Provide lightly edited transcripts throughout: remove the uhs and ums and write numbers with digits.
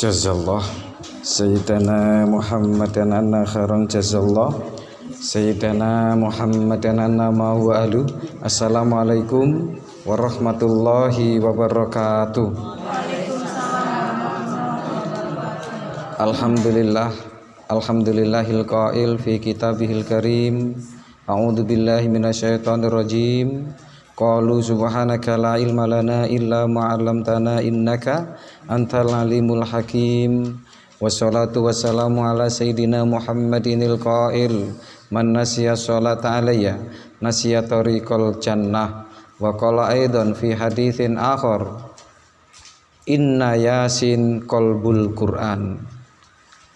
Jazallah Sayyidina Muhammadan anna khairan jazallah Sayyidina Muhammadan anna ma'hu alu. Assalamualaikum warahmatullahi wabarakatuh. Alhamdulillah Alhamdulillahil qail fi kitabihil karim. A'udzu billahi minasyaitonir rajim. Qalu subhanaka la ilma lana illa ma 'allamtana innaka antal alimul hakim. Wassalatu wassalamu ala sayyidina Muhammadinil qail man nasiya sholata alayya nasiya tariqal jannah. Wa qala aidan fi haditsin akhar inna yasin qalbul Qur'an.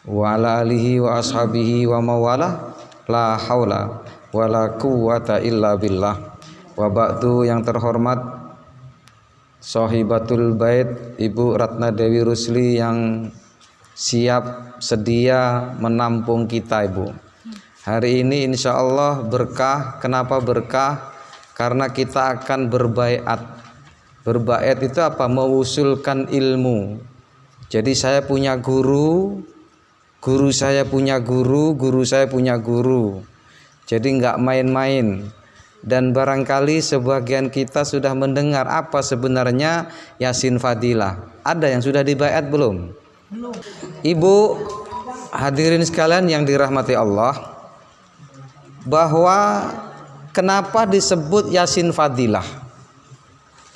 Wa ala alihi wa ashabihi wa mawala la haula wala quwwata illa billah. Wa ba'du, yang terhormat Sohibatul Bait Ibu Ratna Dewi Rusli yang siap sedia menampung kita, Ibu. Hari ini insya Allah berkah. Kenapa berkah? Karena kita akan berbaiat. Berbaiat itu apa? Mengusulkan ilmu. Jadi saya punya guru, guru saya punya guru, guru saya punya guru. Jadi nggak main-main. Dan barangkali sebagian kita sudah mendengar apa sebenarnya Yasin Fadilah. Ada yang sudah dibaiat belum? Belum. Ibu hadirin sekalian yang dirahmati Allah, bahwa kenapa disebut Yasin Fadilah?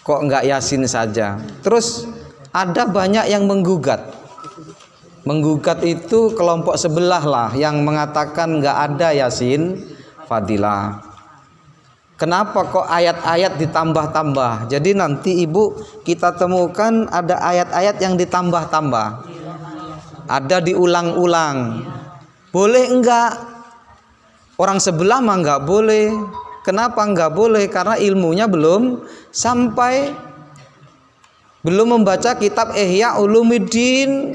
Kok enggak Yasin saja? Terus ada banyak yang menggugat. Menggugat itu kelompok sebelah lah yang mengatakan enggak ada Yasin Fadilah. Kenapa kok ayat-ayat ditambah-tambah? Jadi nanti Ibu kita temukan ada ayat-ayat yang ditambah-tambah. Ada diulang-ulang. Boleh enggak? Orang sebelah mah enggak boleh. Kenapa enggak boleh? Karena ilmunya belum sampai. Belum membaca kitab Ihya Ulumuddin.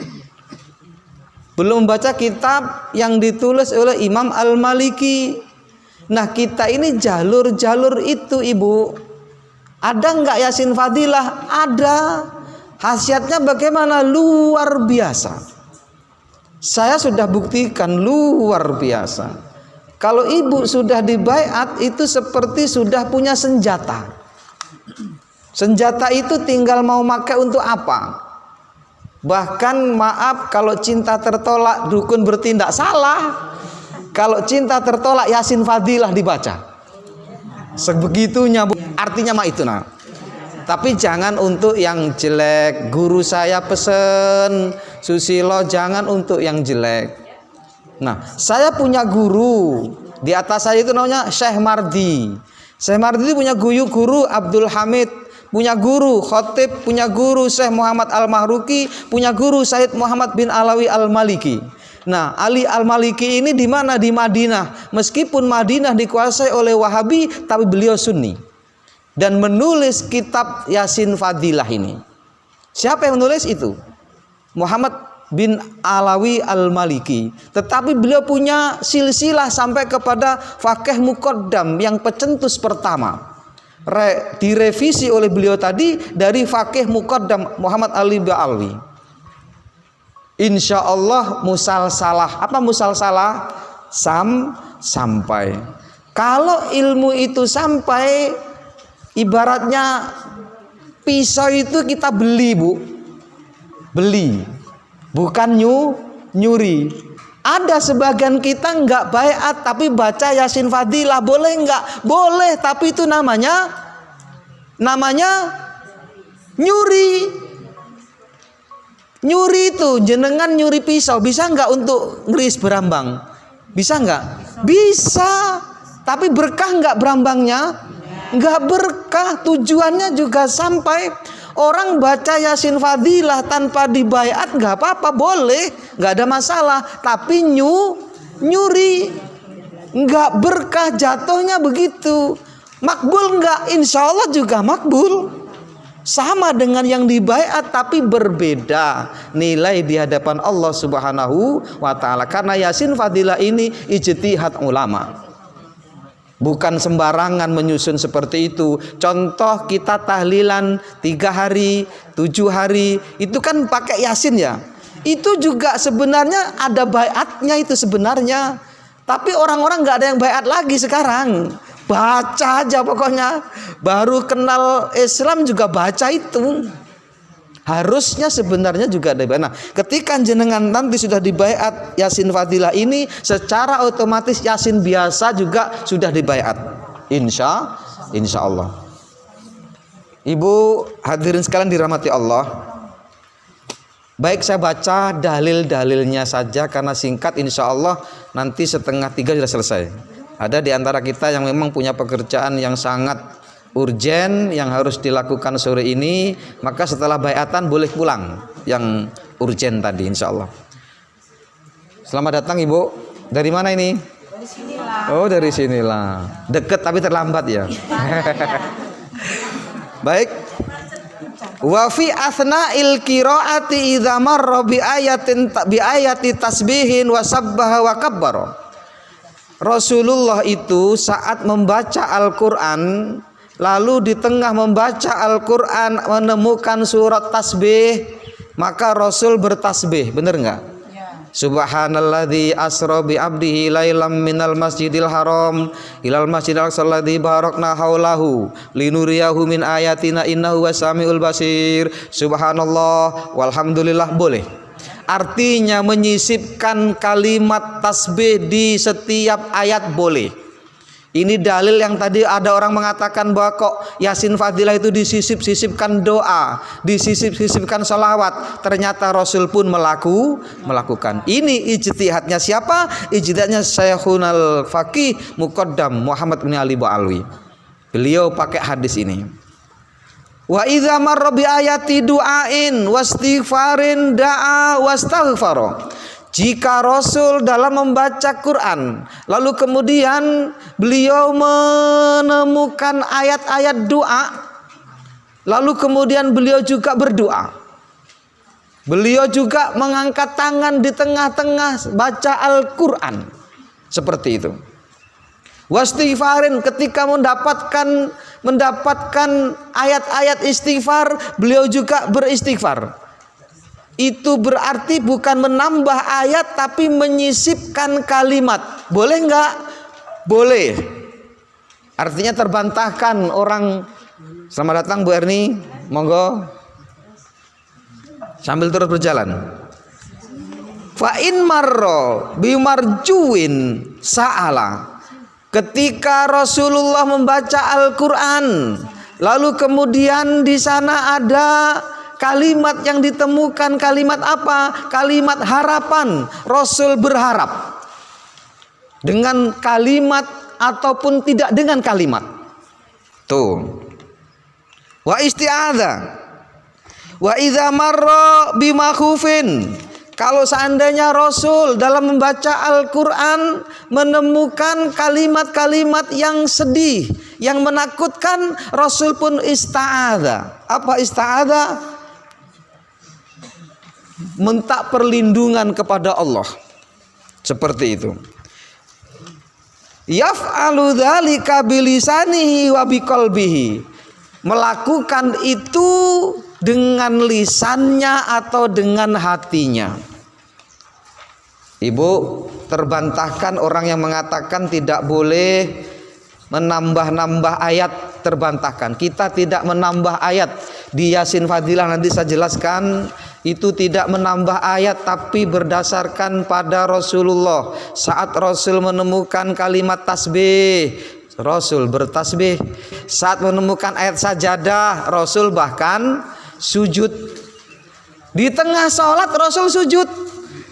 Belum membaca kitab yang ditulis oleh Imam Al-Maliki. Nah, kita ini jalur-jalur itu, Ibu. Ada enggak Yasin Fadilah? Ada. Khasiatnya bagaimana? Luar biasa. Saya sudah buktikan luar biasa. Kalau Ibu sudah dibaiat, itu seperti sudah punya senjata. Senjata itu tinggal mau pakai untuk apa? Bahkan maaf, kalau cinta tertolak dukun bertindak, salah. Kalau cinta tertolak Yasin Fadilah dibaca. Sebegitunya, Bu. Artinya mah itu, nah. Tapi jangan untuk yang jelek. Guru saya pesen Susilo, jangan untuk yang jelek. Nah, saya punya guru. Di atas saya itu namanya Syekh Mardi. Syekh Mardi itu punya guru Abdul Hamid, punya guru Khotib, punya guru Syekh Muhammad Al-Mahruki, punya guru Said Muhammad bin Alawi Al-Maliki. Nah, Ali Al-Maliki ini di mana? Di Madinah. Meskipun Madinah dikuasai oleh Wahabi, tapi beliau Sunni. Dan menulis kitab Yasin Fadilah ini. Siapa yang menulis itu? Muhammad bin Alawi Al-Maliki. Tetapi beliau punya silsilah sampai kepada Faqih Muqaddam yang pecentus pertama. Direvisi oleh beliau tadi dari Faqih Muqaddam Muhammad Ali Ba'alwi. Insya Allah musalsalah. Apa musalsalah? Sampai. Kalau ilmu itu sampai, ibaratnya pisau itu kita beli, Bu. Beli. Bukan nyuri. Ada sebagian kita enggak baiat tapi baca Yasin Fadilah. Boleh enggak? Boleh, tapi itu namanya nyuri. Nyuri itu jenengan nyuri pisau, bisa enggak untuk ngeris berambang? Bisa enggak? Bisa. Tapi berkah enggak berambangnya? Enggak berkah. Tujuannya juga sampai. Orang baca Yasin Fadilah tanpa dibaiat enggak apa-apa, boleh, enggak ada masalah. Tapi nyuri enggak berkah, jatuhnya begitu. Makbul enggak? Insya Allah juga makbul. Sama dengan yang dibaiat tapi berbeda nilai di hadapan Allah Subhanahu wa taala. Karena Yasin Fadilah ini ijtihad ulama. Bukan sembarangan menyusun seperti itu. Contoh kita tahlilan 3 hari, 7 hari, itu kan pakai Yasin ya. Itu juga sebenarnya ada baiatnya itu sebenarnya. Tapi orang-orang nggak ada yang baiat lagi sekarang. Baca aja pokoknya. Baru kenal Islam juga baca itu. Harusnya sebenarnya juga ada baiat. Nah, ketika jenengan nanti sudah dibaiat Yasin Fadilah ini, secara otomatis Yasin biasa juga sudah dibaiat. Insya Allah. Ibu hadirin sekalian dirahmati Allah. Baik, saya baca dalil-dalilnya saja karena singkat, insya Allah nanti 2:30 sudah selesai. Ada di antara kita yang memang punya pekerjaan yang sangat urgen yang harus dilakukan sore ini, maka setelah baiatan boleh pulang yang urgen tadi, insya Allah. Selamat datang Ibu. Dari mana ini? Dari sinilah. Oh, dari sinilah. Deket tapi terlambat ya. Baik. Wa fi asna'il qiraati idza marra bi ayati tasbihin wa sabbaha wa kabbara. Rasulullah itu saat membaca Al-Qur'an, lalu di tengah membaca Al-Qur'an menemukan surat tasbih, maka Rasul bertasbih. Benar enggak? Subhanalladzi asra bi abdihi lailam minal masjidil haram ilal masjidil aqsal ladzi barakna haulahu linuriyahu min ayatina innahu wasamiul basir. Subhanallah walhamdulillah boleh. Artinya menyisipkan kalimat tasbih di setiap ayat boleh. Ini dalil yang tadi ada orang mengatakan bahwa kok Yasin Fadilah itu disisip-sisipkan doa, disisip-sisipkan salawat. Ternyata Rasul pun melakukan. Ini ijtihadnya siapa? Ijtihadnya Syekhul Faqih Muqaddam Muhammad bin Ali Ba'alwi. Beliau pakai hadis ini. Wa idza marra bi ayati du'ain wastighfarin da'a wastaghfara. Jika Rasul dalam membaca Quran, lalu kemudian beliau menemukan ayat-ayat doa, lalu kemudian beliau juga berdoa. Beliau juga mengangkat tangan di tengah-tengah baca Al-Quran. Seperti itu. Wastighfarin, ketika mendapatkan ayat-ayat istighfar, beliau juga beristighfar. Itu berarti bukan menambah ayat tapi menyisipkan kalimat. Boleh enggak? Boleh. Artinya terbantahkan orang. Selamat datang Bu Erni, monggo. Sambil terus berjalan. Fa in marra bi marjuin sa'ala. Ketika Rasulullah membaca Al-Qur'an, lalu kemudian di sana ada kalimat yang ditemukan, kalimat apa? Kalimat harapan. Rasul berharap dengan kalimat ataupun tidak dengan kalimat. Tuh. Wa isti'adza. Wa idza marra bimakhufin. Kalau seandainya Rasul dalam membaca Al-Quran menemukan kalimat-kalimat yang sedih, yang menakutkan, Rasul pun ista'adza. Apa ista'adza? Minta perlindungan kepada Allah. Seperti itu. Yaf'alu dzalika bilisanihi wa biqalbihi. Melakukan itu dengan lisannya atau dengan hatinya. Ibu, terbantahkan orang yang mengatakan tidak boleh menambah-nambah ayat, terbantahkan. Kita tidak menambah ayat. Di Yasin Fadilah nanti saya jelaskan, itu tidak menambah ayat tapi berdasarkan pada Rasulullah. Saat Rasul menemukan kalimat tasbih, Rasul bertasbih. Saat menemukan ayat sajadah, Rasul bahkan sujud. Di tengah sholat Rasul sujud.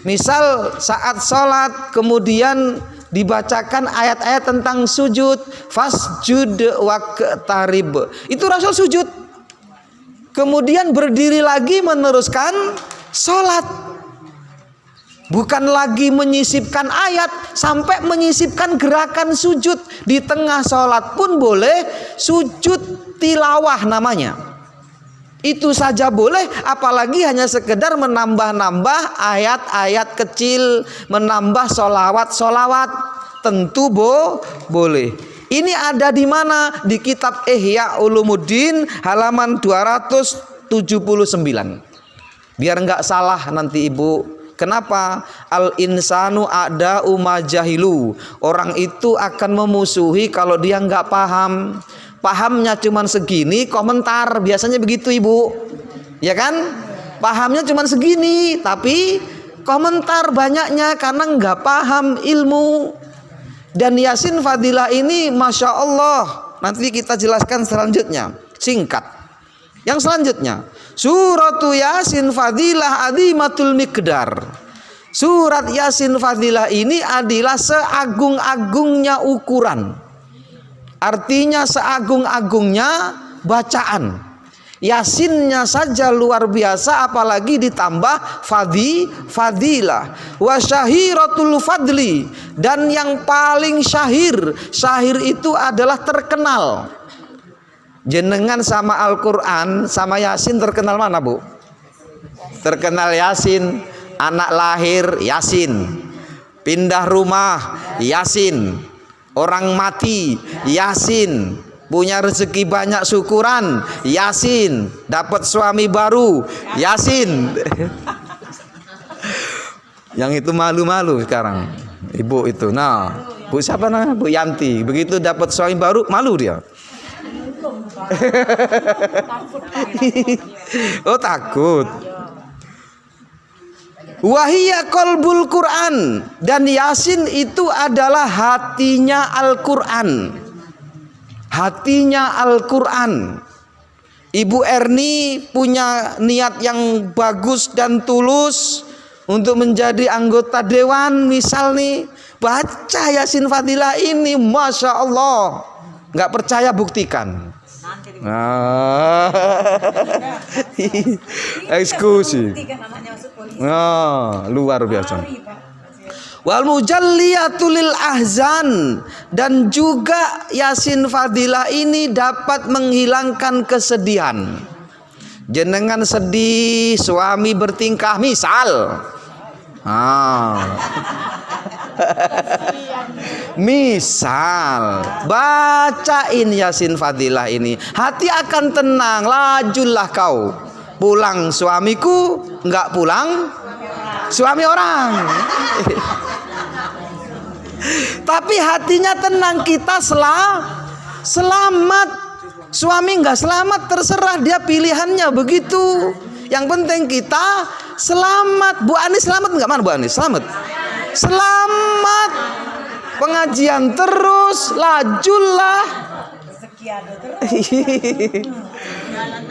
Misal saat sholat kemudian dibacakan ayat-ayat tentang sujud, fasjud waqtarib. Itu Rasul sujud. Kemudian berdiri lagi meneruskan sholat. Bukan lagi menyisipkan ayat, sampai menyisipkan gerakan sujud. Di tengah sholat pun boleh, sujud tilawah namanya. Itu saja boleh, apalagi hanya sekedar menambah-nambah ayat-ayat kecil, menambah solawat-solawat. Tentu boleh. Ini ada di mana? Di kitab Ihya Ulumuddin halaman 279. Biar nggak salah nanti ibu. Kenapa? Al insanu ada umajahilu. Orang itu akan memusuhi kalau dia nggak paham. Pahamnya cuman segini, komentar biasanya begitu ibu. Ya kan? Pahamnya cuman segini, tapi komentar banyaknya karena nggak paham ilmu. Dan Yasin Fadilah ini Masya Allah, nanti kita jelaskan selanjutnya, singkat. Yang selanjutnya, Suratu Yasin Fadilah Azimatul Miqdar. Surat Yasin Fadilah ini adalah seagung-agungnya ukuran. Artinya seagung-agungnya bacaan. Yasinnya saja luar biasa, apalagi ditambah fadilah. Wa syahiratul fadli, dan yang paling syahir. Syahir itu adalah terkenal. Jenengan sama Al-Quran sama Yasin terkenal mana bu? Terkenal Yasin. Anak lahir Yasin, pindah rumah Yasin, orang mati Yasin, punya rezeki banyak syukuran Yasin, dapat suami baru Yasin. Yang itu malu-malu sekarang ibu itu. Nah, bu siapa namanya? Bu Yanti. Begitu dapat suami baru malu dia. Oh takut. Wahiyya qalbul Quran, dan Yasin itu adalah hatinya Al-Quran. Hatinya Al-Quran. Ibu Erni punya niat yang bagus dan tulus untuk menjadi anggota dewan. Misal nih, baca Yasin Fadilah ini, Masya Allah. Nggak percaya buktikan. Eksekusi. Luar biasa. Wal mujalliyatul ahzan, dan juga Yasin Fadilah ini dapat menghilangkan kesedihan. Jenengan sedih, suami bertingkah misal. Misal bacain Yasin Fadilah ini, hati akan tenang. Lajulah kau. Pulang suamiku, enggak pulang suami orang. Tapi hatinya tenang, kita selamat. Suami enggak selamat, terserah dia, pilihannya begitu. Yang penting kita selamat. Bu Ani selamat enggak? Mana Bu Ani? Selamat. Selamat. Pengajian terus, lajulah.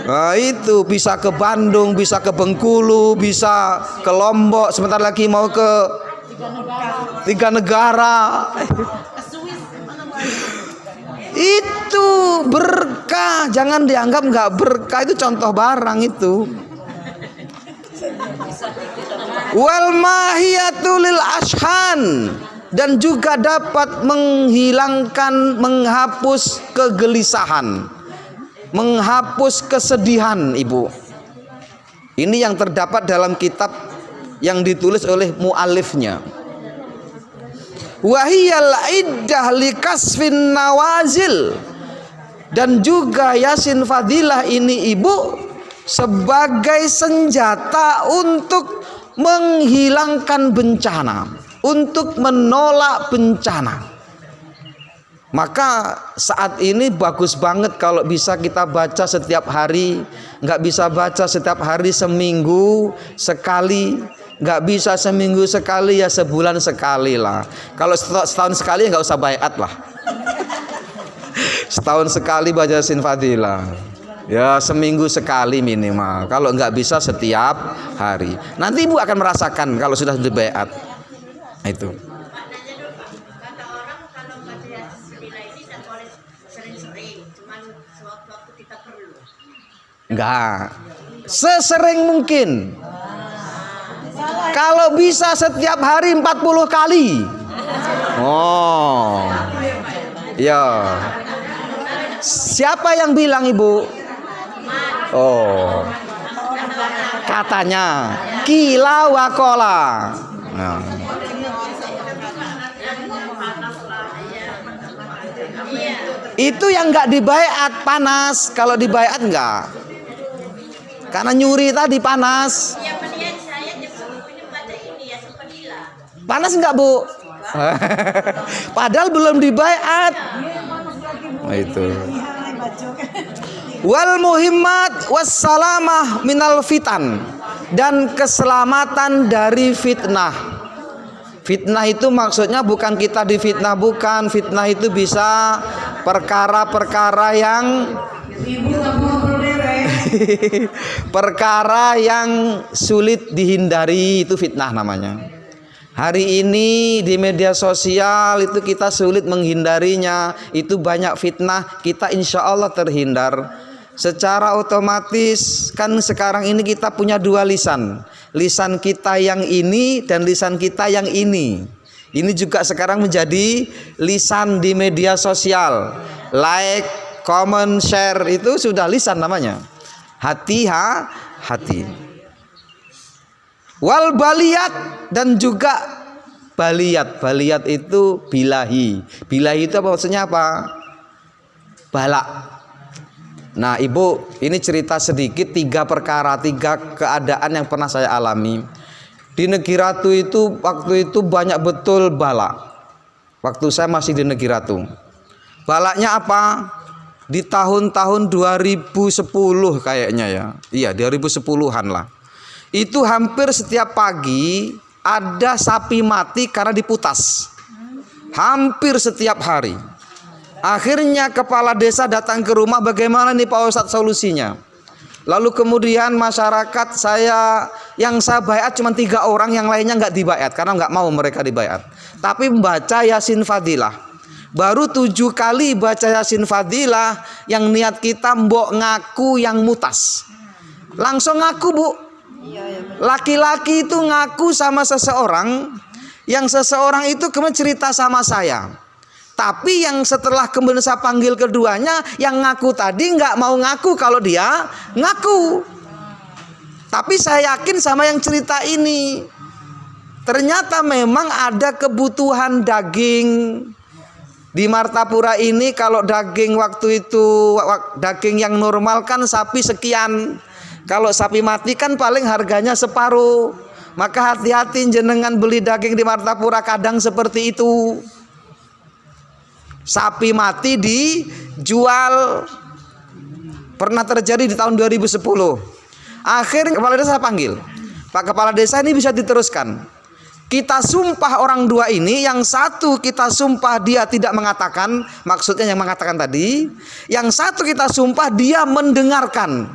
Nah itu bisa ke Bandung, bisa ke Bengkulu, bisa ke Lombok, sebentar lagi mau ke 3 negara. Itu berkah, jangan dianggap nggak berkah, itu contoh barang itu. Wal mahiyatul lil ashhan, dan juga dapat menghilangkan, menghapus kegelisahan, menghapus kesedihan ibu. Ini yang terdapat dalam kitab yang ditulis oleh mu'alifnya. Wahiyal iddah likasfin nawazil, dan juga Yasin Fadilah ini ibu sebagai senjata untuk menghilangkan bencana, untuk menolak bencana. Maka saat ini bagus banget kalau bisa kita baca setiap hari. Nggak bisa baca setiap hari, seminggu sekali. Nggak bisa seminggu sekali, ya sebulan sekali lah. Kalau setahun sekali nggak usah baiat lah. Setahun sekali baca Yasin Fadilah. Ya seminggu sekali minimal. Kalau nggak bisa setiap hari. Nanti ibu akan merasakan kalau sudah baiat. Nah, itu. Enggak, sesering mungkin. Kalau bisa setiap hari 40 kali. Oh, ya. Siapa yang bilang ibu? Oh, katanya kila wakola. Nah. Itu yang enggak dibaiat panas, kalau dibaiat enggak. Karena nyuri tadi panas. Yang melihat saya ini baca ini ya Fadilah. Panas enggak, Bu? Padahal belum dibaiat. Nah, itu. Wal muhimmat wassalamah minal fitan, dan keselamatan dari fitnah. Fitnah itu maksudnya bukan kita difitnah, bukan. Fitnah itu bisa perkara-perkara yang perkara yang sulit dihindari, itu fitnah namanya. Hari ini di media sosial itu kita sulit menghindarinya. Itu banyak fitnah, kita insya Allah terhindar. Secara otomatis kan sekarang ini kita punya dua lisan. Lisan kita yang ini dan lisan kita yang ini. Ini juga sekarang menjadi lisan di media sosial. Like, comment, share itu sudah lisan namanya. Hati. Wal baliyat, dan juga baliyat. Baliyat itu bilahi. Bilahi itu apa maksudnya apa? Balak. Nah, Ibu, ini cerita sedikit 3 perkara, 3 keadaan yang pernah saya alami. Di Negeri Ratu itu waktu itu banyak betul balak. Waktu saya masih di Negeri Ratu. Balaknya apa? Di tahun-tahun 2010 kayaknya ya. Iya, 2010-an lah. Itu hampir setiap pagi ada sapi mati karena diputas. Hampir setiap hari. Akhirnya kepala desa datang ke rumah, bagaimana nih Pak Ustadz solusinya? Lalu kemudian masyarakat yang saya baiat cuma 3 orang, yang lainnya nggak dibaiat karena nggak mau mereka dibaiat. Tapi membaca Yasin Fadilah. Baru 7 kali baca Yasin Fadilah, yang niat kita mbok ngaku yang mutas. Langsung ngaku, Bu. Laki-laki itu ngaku sama seseorang, yang seseorang itu kemudian cerita sama saya. Tapi yang setelah kemudian saya panggil keduanya, yang ngaku tadi nggak mau ngaku kalau dia ngaku. Tapi saya yakin sama yang cerita ini. Ternyata memang ada kebutuhan daging. Di Martapura ini kalau daging waktu itu, daging yang normal kan sapi sekian. Kalau sapi mati kan paling harganya separuh. Maka hati-hati jenengan beli daging di Martapura, kadang seperti itu. Sapi mati dijual. Pernah terjadi di tahun 2010. Akhirnya kepala desa saya panggil. Pak Kepala Desa, ini bisa diteruskan. Kita sumpah orang 2 ini. Yang satu kita sumpah dia tidak mengatakan. Maksudnya yang mengatakan tadi. Yang satu kita sumpah dia mendengarkan.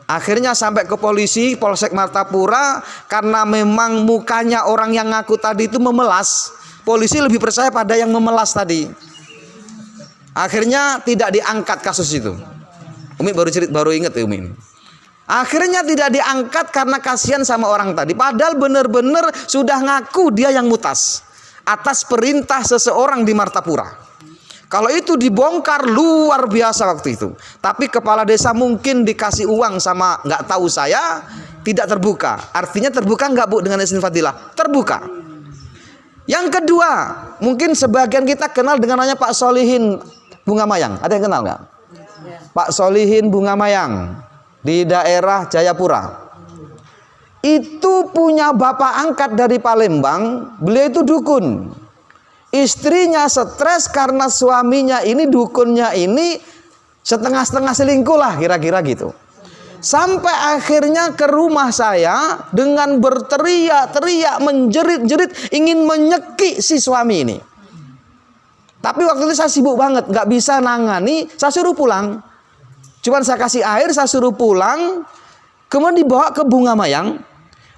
Akhirnya sampai ke polisi, Polsek Martapura. Karena memang mukanya orang yang ngaku tadi itu memelas. Polisi lebih percaya pada yang memelas tadi. Akhirnya tidak diangkat kasus itu. Umi baru ingat ya Umi. Akhirnya tidak diangkat karena kasihan sama orang tadi. Padahal benar-benar sudah ngaku dia yang mutas atas perintah seseorang di Martapura. Kalau itu dibongkar luar biasa waktu itu. Tapi kepala desa mungkin dikasih uang sama nggak tahu saya, tidak terbuka. Artinya terbuka nggak Bu dengan Yasin Fadilah? Terbuka. Yang kedua, mungkin sebagian kita kenal dengan namanya Pak Solihin Bunga Mayang. Ada yang kenal nggak? Pak Solihin Bunga Mayang di daerah Jayapura. Itu punya bapak angkat dari Palembang. Beliau itu dukun. Istrinya stres karena suaminya ini, dukunnya ini setengah-setengah selingkuh lah, kira-kira gitu. Sampai akhirnya ke rumah saya dengan berteriak-teriak, menjerit-jerit, ingin menyekik si suami ini. Tapi waktu itu saya sibuk banget, nggak bisa nangani, saya suruh pulang. Cuman saya kasih air, saya suruh pulang, kemudian dibawa ke Bunga Mayang.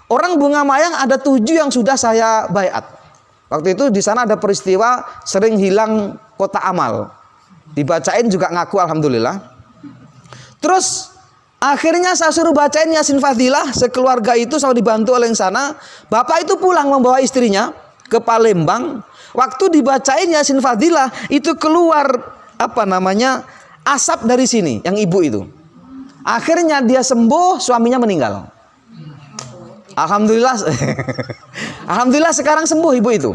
Orang Bunga Mayang ada 7 yang sudah saya baiat. Waktu itu di sana ada peristiwa sering hilang kotak amal. Dibacain juga ngaku alhamdulillah. Terus akhirnya saya suruh bacain Yasin Fadilah, sekeluarga itu sama dibantu oleh yang sana. Bapak itu pulang membawa istrinya ke Palembang. Waktu dibacain Yasin Fadilah itu keluar asap dari sini, yang ibu itu. Akhirnya dia sembuh, suaminya meninggal. Alhamdulillah. Alhamdulillah sekarang sembuh ibu itu.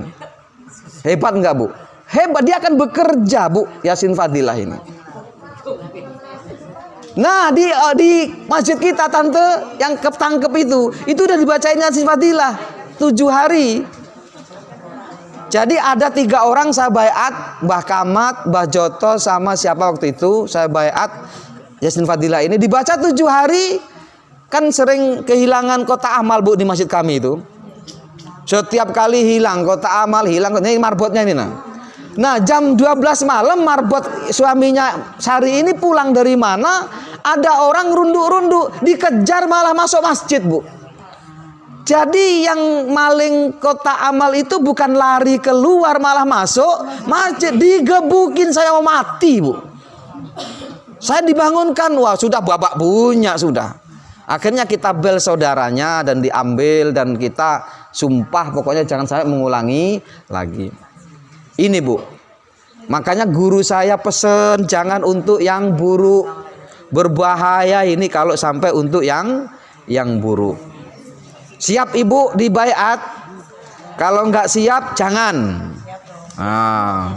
Hebat enggak Bu? Hebat, dia akan bekerja Bu Yasin Fadilah ini. Nah di masjid kita tante yang ketangkep itu udah dibacain Yasin Fadilah 7 hari. Jadi ada 3 orang saya baiat, Mbah Kamat, Mbah Joto sama siapa waktu itu saya baiat Yasin Fadilah ini dibaca 7 hari. Kan sering kehilangan kotak amal Bu di masjid kami itu. Setiap kali hilang kotak amal, hilang ini marbotnya ini nah jam 12 malam marbot suaminya Sari ini pulang dari mana, ada orang runduk-runduk, dikejar malah masuk masjid Bu. Jadi yang maling kotak amal itu bukan lari keluar malah masuk masjid, digebukin, saya mau mati Bu. Saya dibangunkan, wah sudah babak bunyak sudah. Akhirnya kita bel saudaranya dan diambil dan kita sumpah pokoknya jangan saya mengulangi lagi. Ini Bu, makanya guru saya pesen jangan untuk yang buruk, berbahaya ini kalau sampai untuk yang buruk. Siap Ibu dibaiat? Kalau nggak siap jangan. Nah,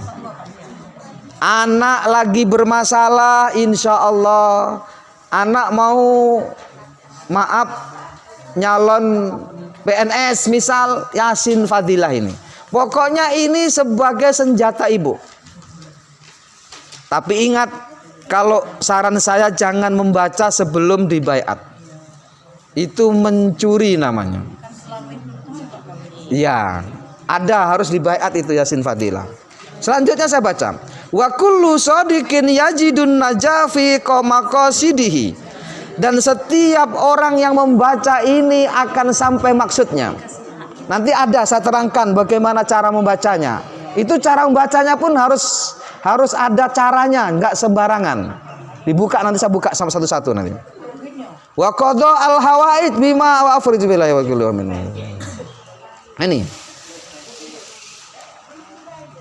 anak lagi bermasalah, insya Allah anak mau maaf nyalon PNS misal, Yasin Fadilah ini. Pokoknya ini sebagai senjata Ibu. Tapi ingat, kalau saran saya jangan membaca sebelum dibaiat. Itu mencuri namanya. Ya, ada harus dibaiat itu Yasin Fadilah. Selanjutnya saya baca. Wa kullu shadiqin yajidun najafi qamaqasidihi. Dan setiap orang yang membaca ini akan sampai maksudnya. Nanti ada saya terangkan bagaimana cara membacanya. Itu cara membacanya pun harus ada caranya, enggak sembarangan. Dibuka nanti saya buka sama satu-satu nanti. Wa qada al hawaid bima wa afrij billahi wa kullu amin. Ini.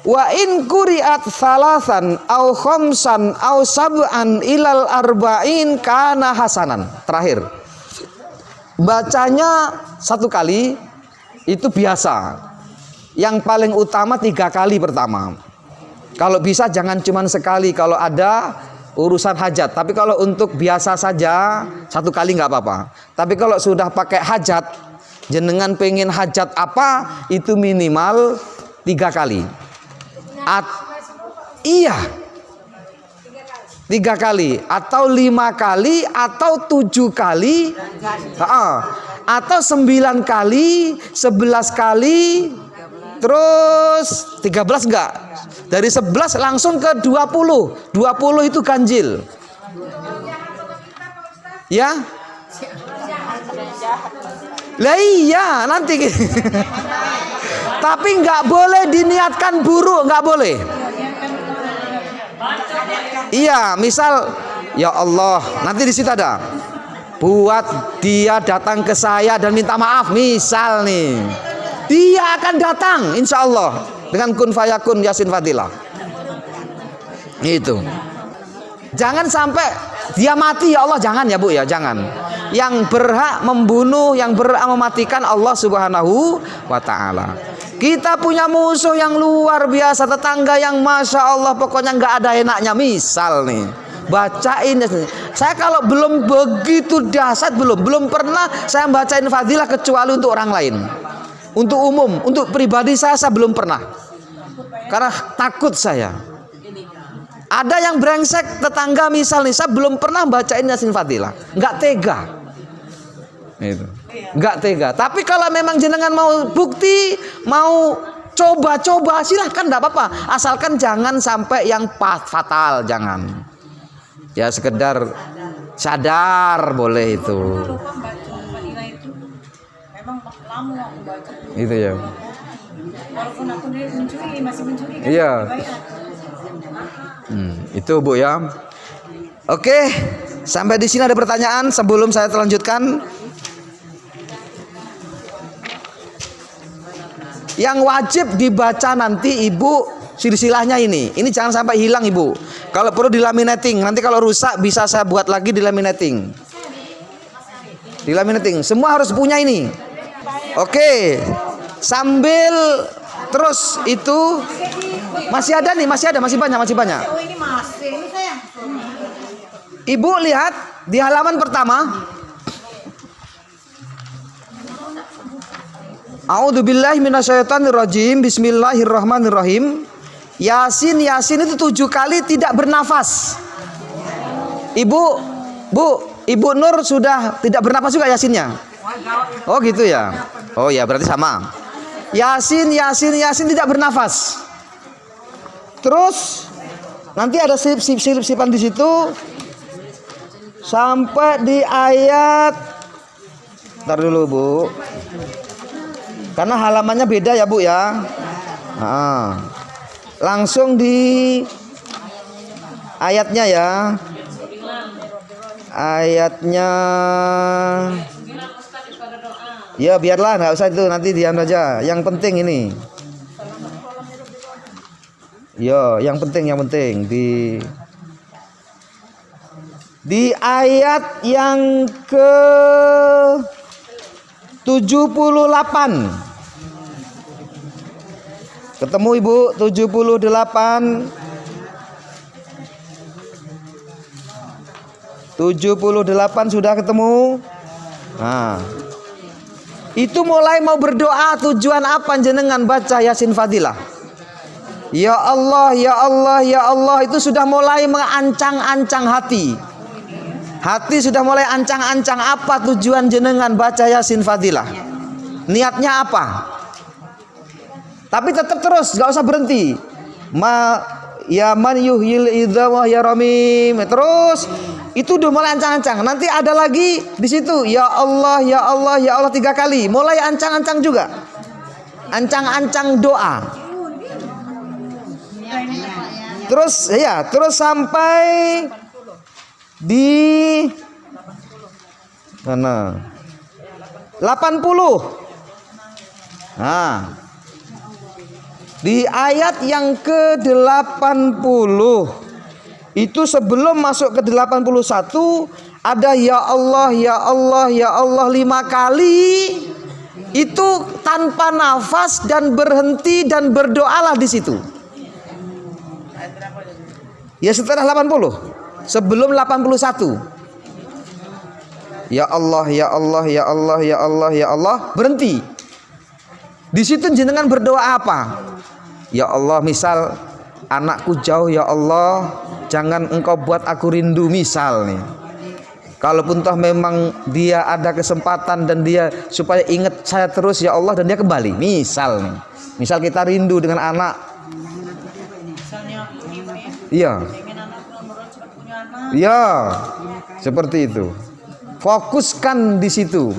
Wa in quri'at salasan au khamsan au sab'an ilal arba'in kana hasanan. Terakhir. Bacanya 1 kali itu biasa. Yang paling utama 3 kali pertama. Kalau bisa jangan cuma sekali kalau ada urusan hajat. Tapi kalau untuk biasa saja 1 kali nggak apa-apa. Tapi kalau sudah pakai hajat, jenengan pengen hajat apa, itu minimal 3 kali. Iya 3 kali atau 5 kali atau 7 kali atau 9 kali 11 kali terus 13 enggak, dari 11 langsung ke 20 itu ganjil ya. Lah iya nanti tapi nggak boleh diniatkan buruk, nggak boleh. Iya, misal ya Allah, nanti di situ ada buat dia datang ke saya dan minta maaf, misal nih. Dia akan datang insya Allah dengan kun fayakun Yasin Fadilah. Itu. Jangan sampai dia mati ya Allah, jangan ya Bu ya, jangan. Yang berhak membunuh, yang berhak mematikan Allah Subhanahu wa ta'ala. Kita punya musuh yang luar biasa, tetangga yang Masya Allah pokoknya nggak ada enaknya. Misal nih, bacain. Saya kalau belum begitu dahsyat, belum pernah saya bacain Fadilah kecuali untuk orang lain. Untuk umum, untuk pribadi saya belum pernah. Karena takut saya. Ada yang brengsek tetangga misal nih, saya belum pernah bacain Yasin Fadilah. Nggak tega. Itu. Nggak tega. Tapi kalau memang jenengan mau bukti, mau coba-coba, silahkan, enggak apa-apa. Asalkan jangan sampai yang fatal, jangan. Ya sekedar sadar boleh itu. Itu ya. Walaupun aku mencuri, masih mencuri kan? Iya. Itu Bu ya. Oke, sampai di sini ada pertanyaan sebelum saya lanjutkan. Yang wajib dibaca nanti Ibu silsilahnya ini jangan sampai hilang Ibu. Kalau perlu dilaminating, nanti kalau rusak bisa saya buat lagi dilaminating. Dilaminating, semua harus punya ini. Oke, sambil terus itu masih ada nih, masih banyak. Oh ini masih, ini sayang. Ibu lihat di halaman pertama. A'udzubillahi minasyaitonirrajim. Bismillahirrahmanirrahim. Yasin itu 7 kali tidak bernafas. Ibu Nur sudah tidak bernafas juga Yasinnya. Oh gitu ya. Oh ya, berarti sama. Yasin tidak bernafas. Terus nanti ada silip-silipan di situ sampai di ayat. Ntar dulu Bu, karena halamannya beda ya Bu ya. Langsung di ayatnya ya. Ayatnya ya biarlah, nggak usah itu, nanti diam aja. Yang penting ini. Yo, yang penting di ayat yang ke 78. Ketemu Ibu 78. 78 sudah ketemu. Nah, itu mulai mau berdoa, tujuan apa jenengan baca Yasin Fadilah? Ya Allah, ya Allah, ya Allah, itu sudah mulai mengancang-ancang hati. Hati sudah mulai ancang-ancang. Apa tujuan jenengan baca Yasin Fadilah? Niatnya apa? Tapi tetap terus, gak usah berhenti. Ya man yuhyil idza wa ya ramim. Terus itu udah mulai ancang-ancang. Nanti ada lagi di situ, ya Allah, ya Allah, ya Allah 3 kali. Mulai ancang-ancang juga. Ancang-ancang doa. Terus sampai di mana? 80. Nah, di ayat yang ke-80 itu sebelum masuk ke 81 ada ya Allah, ya Allah, ya Allah 5 kali. Itu tanpa nafas dan berhenti dan berdoalah di situ. Ya setelah 80, sebelum 81. Ya Allah, ya Allah, ya Allah, ya Allah, ya Allah, berhenti. Di situ jenengan berdoa apa? Ya Allah, misal anakku jauh, ya Allah, jangan engkau buat aku rindu, misal nih. Kalaupun toh memang dia ada kesempatan dan dia supaya ingat saya terus ya Allah dan dia kembali, misal nih. Misal kita rindu dengan anak. Iya. Iya. Seperti itu. Fokuskan di situ.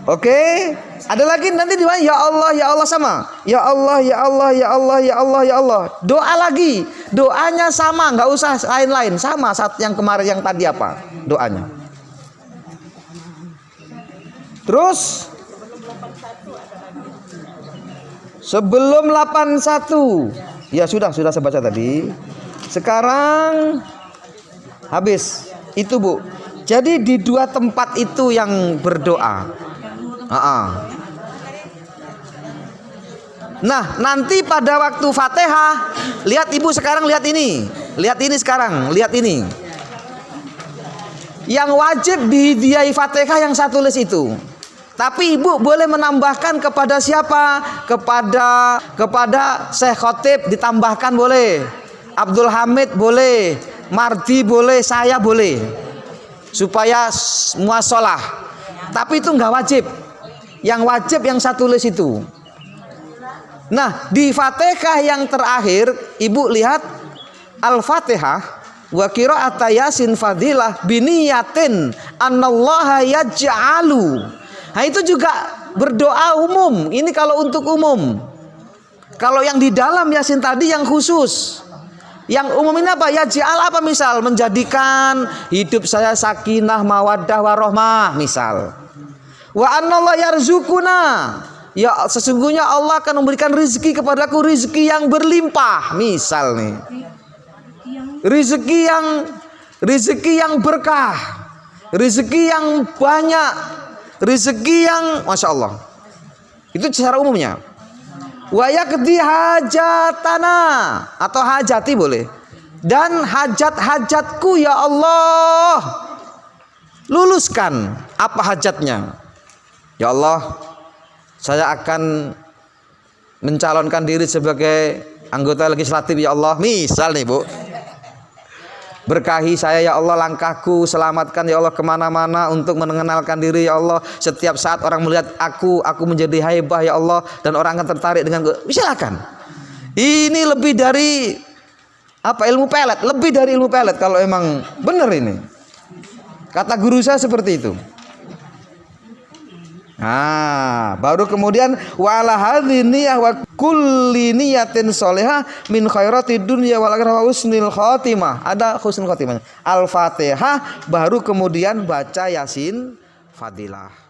Oke, ada lagi nanti di mana ya Allah sama. Ya Allah, ya Allah, ya Allah, ya Allah, ya Allah. Doa lagi. Doanya sama, nggak usah lain-lain. Sama saat yang kemarin yang tadi apa? Doanya. Terus sebelum 81. Ya sudah saya baca tadi. Sekarang habis. Itu Bu. Jadi di 2 tempat itu yang berdoa. Nah, nanti pada waktu Fatihah, lihat Ibu sekarang, lihat ini. Lihat ini sekarang, lihat ini. Yang wajib dihadiahi Fatihah yang saya tulis itu. Tapi Ibu boleh menambahkan kepada siapa? Kepada Syekh Khotib ditambahkan boleh. Abdul Hamid boleh, Mardi boleh, saya boleh. Supaya muasalah. Tapi itu enggak wajib. Yang wajib yang saya tulis itu. Nah, di Fatihah yang terakhir, Ibu lihat Al-Fatihah wa qira'at Yasin Fadilah biniyatin anallaha yaj'alu. Nah, itu juga berdoa umum. Ini kalau untuk umum. Kalau yang di dalam Yasin tadi yang khusus. Yang umum ini apa? Yaj'al apa misal? Menjadikan hidup saya sakinah, mawaddah, warahmah misal. Wa anallah yarzukuna. Ya sesungguhnya Allah akan memberikan rezeki kepadaku, rezeki yang berlimpah misal nih. Rezeki yang berkah. Rezeki yang banyak. Rezeki yang Masya Allah. Itu secara umumnya. Wa yakdi hajatana atau hajati boleh. dan hajat-hajatku ya Allah luluskan. Apa hajatnya? Ya Allah, saya akan mencalonkan diri sebagai anggota legislatif ya Allah. Misal nih Bu, berkahi saya ya Allah, langkahku selamatkan ya Allah kemana-mana untuk mengenalkan diri ya Allah. Setiap saat orang melihat aku menjadi haibah ya Allah, dan orang akan tertarik dengan gue. Silakan. Ini lebih dari apa, ilmu pelet, lebih dari ilmu pelet kalau emang benar ini. Kata guru saya seperti itu. Nah, baru kemudian wala hadziniyah wa kulli niyatin sholihah min khairatid dunya wal akhirah wa husnil khotimah. Ada husnul khotimahnya. Al-Fatihah, baru kemudian baca Yasin Fadilah.